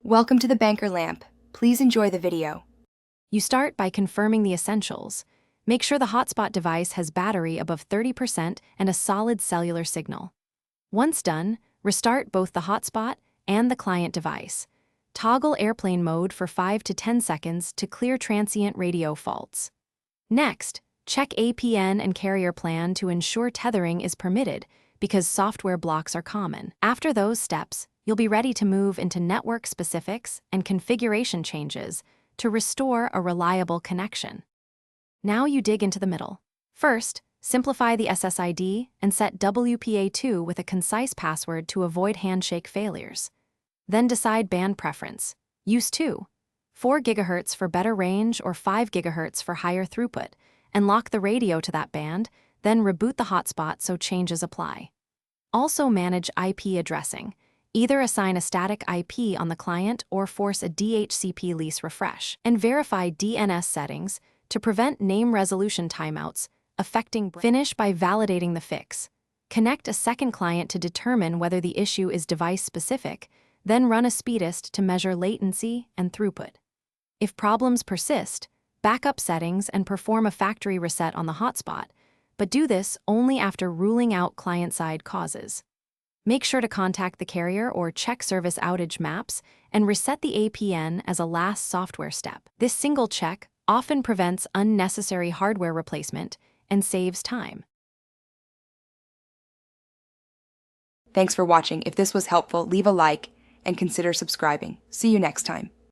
Welcome to the Banker Lamp. Please enjoy the video. You start by confirming the essentials. Make sure the Hotspot device has battery above 30% and a solid cellular signal. Once done, restart both the Hotspot and the client device. Toggle airplane mode for 5 to 10 seconds to clear transient radio faults. Next, check APN and carrier plan to ensure tethering is permitted because software blocks are common. After those steps, you'll be ready to move into network specifics and configuration changes to restore a reliable connection. Now you dig into the middle. First, simplify the SSID and set WPA2 with a concise password to avoid handshake failures. Then decide band preference. Use 4 GHz for better range or 5 GHz for higher throughput, and lock the radio to that band, then reboot the hotspot so changes apply. Also manage IP addressing. Either assign a static IP on the client or force a DHCP lease refresh, and verify DNS settings to prevent name resolution timeouts affecting. Finish by validating the fix. Connect a second client to determine whether the issue is device-specific, then run a speedtest to measure latency and throughput. If problems persist, back up settings and perform a factory reset on the hotspot, but do this only after ruling out client-side causes. Make sure to contact the carrier or check service outage maps and reset the APN as a last software step. This single check often prevents unnecessary hardware replacement and saves time. Thanks for watching. If this was helpful, leave a like and consider subscribing. See you next time.